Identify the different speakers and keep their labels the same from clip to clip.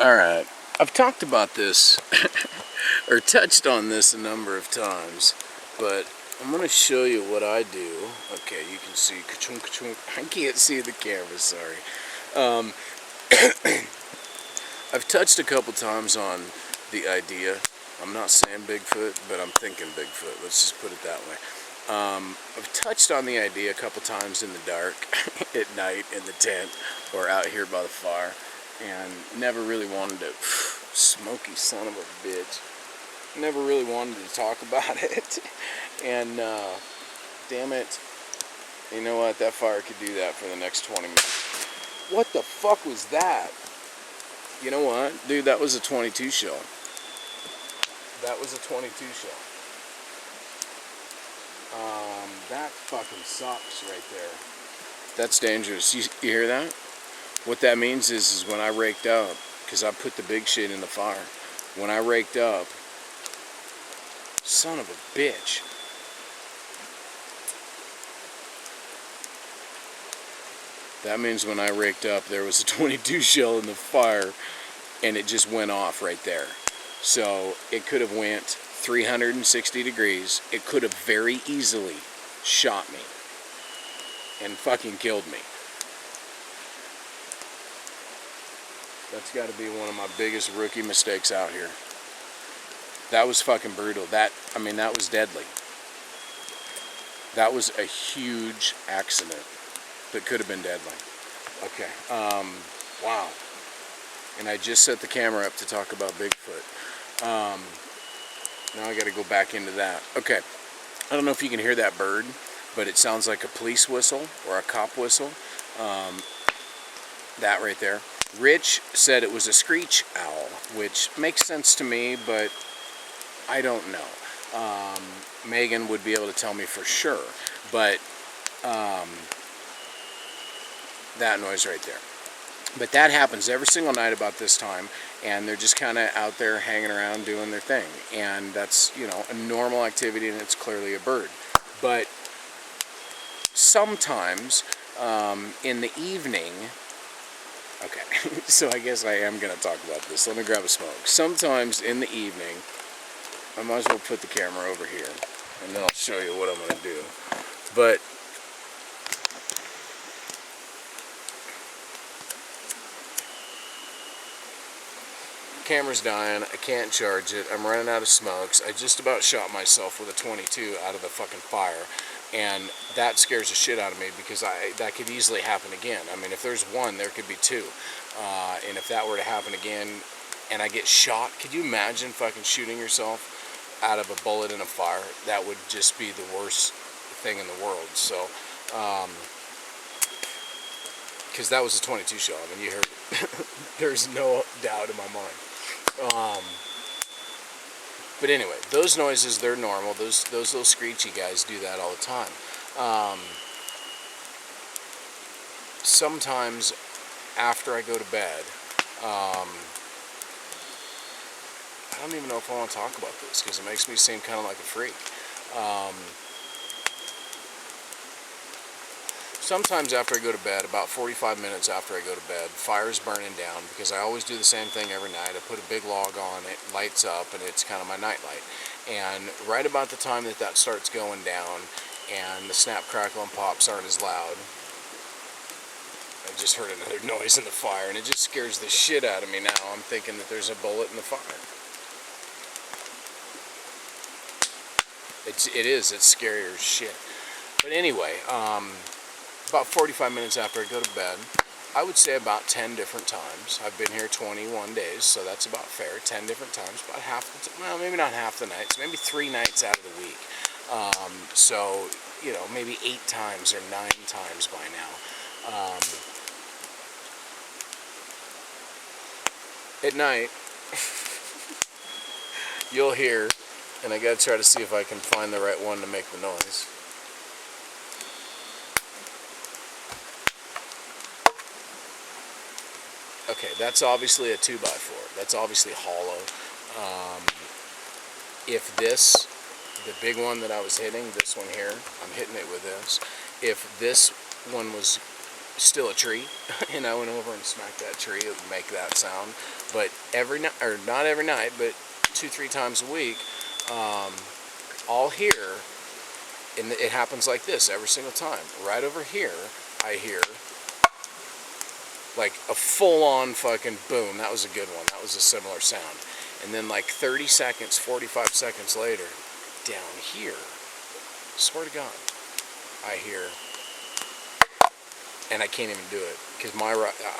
Speaker 1: Alright, I've talked about this, or touched on this a number of times, but I'm going to show you what I do. Okay, you can see, ka-chunk, ka-chunk. I can't see the camera, sorry. I've touched a couple times on the idea. I'm not saying Bigfoot, but I'm thinking Bigfoot. Let's just put it that way. I've touched on the idea a couple times in the dark, at night, in the tent, or out here by the fire, and never really wanted to, smoky son of a bitch, never really wanted to talk about it, and damn it, you know what, that fire could do that for the next 20 minutes. What the fuck was that? You know what, dude, that was a 22 shell. That was a 22 shell. That fucking sucks right there. That's dangerous. You hear that? What that means is when I raked up, because I put the big shit in the fire, when I raked up, son of a bitch. That means when I raked up, there was a 22 shell in the fire, and it just went off right there. So it could have went 360 degrees. It could have very easily shot me and fucking killed me. That's got to be one of my biggest rookie mistakes out here. That was fucking brutal. That was deadly. That was a huge accident that could have been deadly. Okay, wow. And I just set the camera up to talk about Bigfoot. Now I got to go back into that. Okay, I don't know if you can hear that bird, but it sounds like a police whistle or a cop whistle. That right there. Rich said it was a screech owl, which makes sense to me, but I don't know. Megan would be able to tell me for sure, but that noise right there. But that happens every single night about this time, and they're just kind of out there hanging around doing their thing. And that's, you know, a normal activity, and it's clearly a bird. But sometimes in the evening, okay, so I guess I am going to talk about this. Let me grab a smoke. Sometimes in the evening, I might as well put the camera over here, and then I'll show you what I'm going to do. But camera's dying, I can't charge it, I'm running out of smokes. I just about shot myself with a 22 out of the fucking fire, and that scares the shit out of me because that could easily happen again. I mean, if there's one, there could be two, and if that were to happen again and I get shot, could you imagine fucking shooting yourself out of a bullet in a fire? That would just be the worst thing in the world. So because that was a 22 shell, I mean, you heard it. There's no doubt in my mind. But anyway, those noises, they're normal. Those little screechy guys do that all the time. Sometimes after I go to bed, I don't even know if I want to talk about this because it makes me seem kind of like a freak. Sometimes after I go to bed, about 45 minutes after I go to bed, fire's burning down because I always do the same thing every night. I put a big log on, it lights up, and it's kind of my nightlight. And right about the time that starts going down and the snap, crackle, and pops aren't as loud, I just heard another noise in the fire, and it just scares the shit out of me now. I'm thinking that there's a bullet in the fire. It's scarier as shit. But anyway, about 45 minutes after I go to bed, I would say about 10 different times. I've been here 21 days, so that's about fair. 10 different times, about half the well, maybe not half the nights, maybe 3 nights out of the week. So, you know, maybe 8 times or 9 times by now. At night, you'll hear, and I gotta try to see if I can find the right one to make the noise. Okay, that's obviously a 2x4. That's obviously hollow. If the big one that I was hitting, this one here, I'm hitting it with this. If this one was still a tree, and I went over and smacked that tree. It would make that sound. But every night, or not every night, but 2-3 times a week, I'll hear, and it happens like this every single time. Right over here, I hear like a full-on fucking boom. That was a good one. That was a similar sound. And then like 30 seconds, 45 seconds later, down here, swear to God, I hear, and I can't even do it because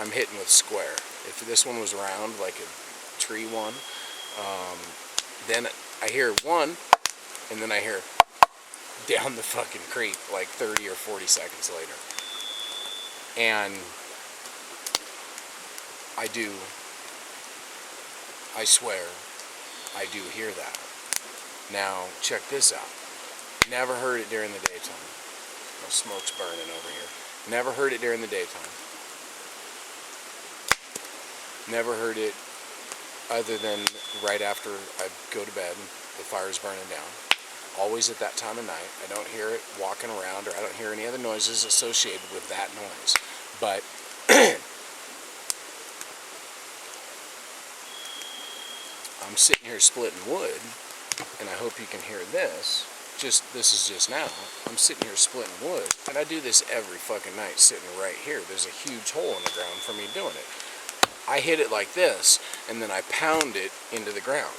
Speaker 1: I'm hitting with square. If this one was round, like a tree one, then I hear one, and then I hear down the fucking creek like 30 or 40 seconds later. And I swear, I do hear that. Now, check this out. Never heard it during the daytime. My smoke's burning over here. Never heard it during the daytime. Never heard it other than right after I go to bed and the fire's burning down. Always at that time of night. I don't hear it walking around, or I don't hear any other noises associated with that noise. But I'm sitting here splitting wood, and I hope you can hear this. This is just now. I'm sitting here splitting wood, and I do this every fucking night sitting right here. There's a huge hole in the ground for me doing it. I hit it like this, and then I pound it into the ground.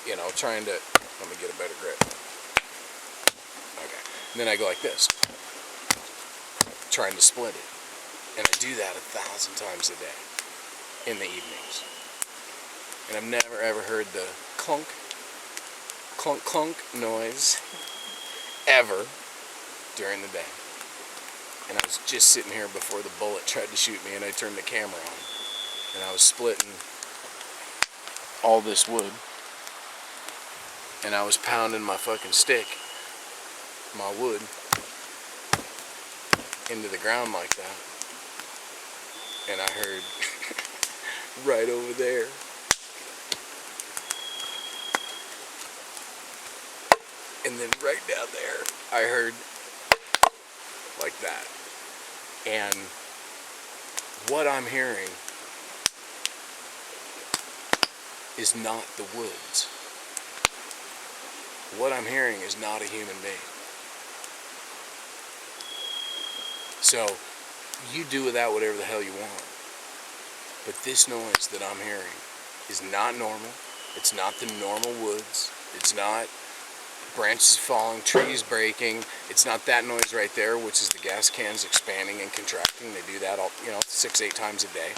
Speaker 1: You know, trying to, let me get a better grip. Okay. And then I go like this, trying to split it. And I do that 1,000 times a day in the evenings. And I've never ever heard the clunk, clunk, clunk noise ever during the day. And I was just sitting here before the bullet tried to shoot me, and I turned the camera on. And I was splitting all this wood. And I was pounding my fucking stick, my wood, into the ground like that. And I heard right over there, and then right down there, I heard like that. And what I'm hearing is not the woods. What I'm hearing is not a human being. So, you do with that whatever the hell you want. But this noise that I'm hearing is not normal. It's not the normal woods. It's not branches falling, trees breaking. It's not that noise right there, which is the gas cans expanding and contracting. They do that all, 6-8 times a day.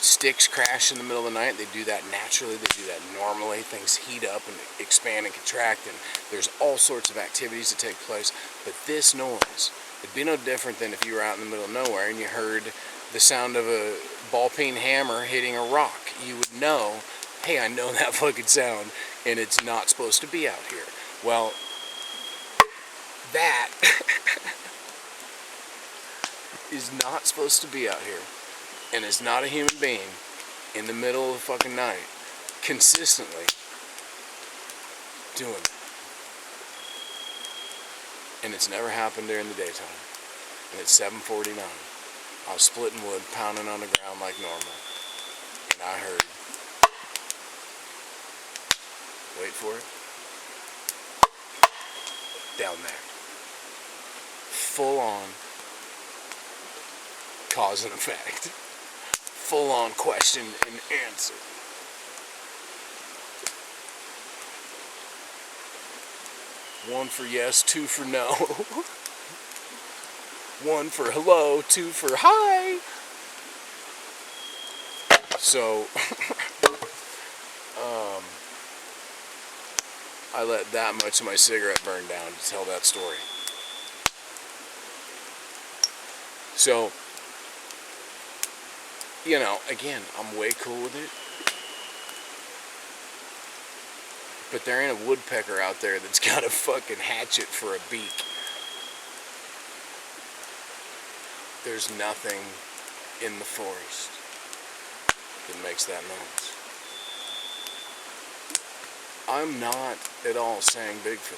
Speaker 1: Sticks crash in the middle of the night. They do that naturally. They do that normally. Things heat up and expand and contract, and there's all sorts of activities that take place. But this noise, it'd be no different than if you were out in the middle of nowhere and you heard the sound of a ball-peen hammer hitting a rock. You would know, hey, I know that fucking sound, and it's not supposed to be out here. Well, that is not supposed to be out here, and is not a human being in the middle of the fucking night consistently doing that. And it's never happened during the daytime. And it's 7:49. I was splitting wood, pounding on the ground like normal, and I heard, wait for it, down there. Full on cause and effect. Full on question and answer. One for yes, two for no. One for hello, two for hi. So, I let that much of my cigarette burn down to tell that story. So, again, I'm way cool with it. But there ain't a woodpecker out there that's got a fucking hatchet for a beak. There's nothing in the forest that makes that noise. I'm not at all saying Bigfoot.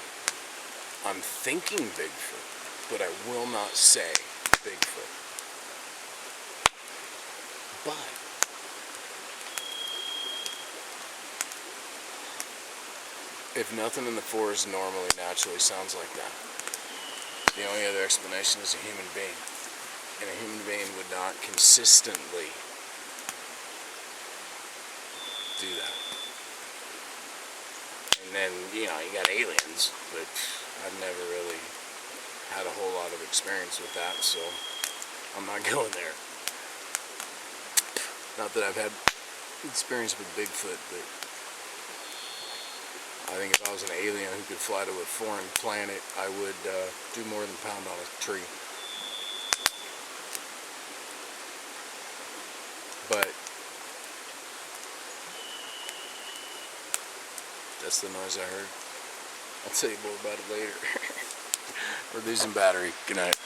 Speaker 1: I'm thinking Bigfoot. but I will not say Bigfoot. But if nothing in the forest normally naturally sounds like that, the only other explanation is a human being. And a human being would not consistently do that. And then, you know, you got aliens, but I've never really had a whole lot of experience with that, so I'm not going there. Not that I've had experience with Bigfoot, but I think if I was an alien who could fly to a foreign planet, I would do more than pound on a tree. But that's the noise I heard. I'll tell you more about it later. We're losing battery. Good night.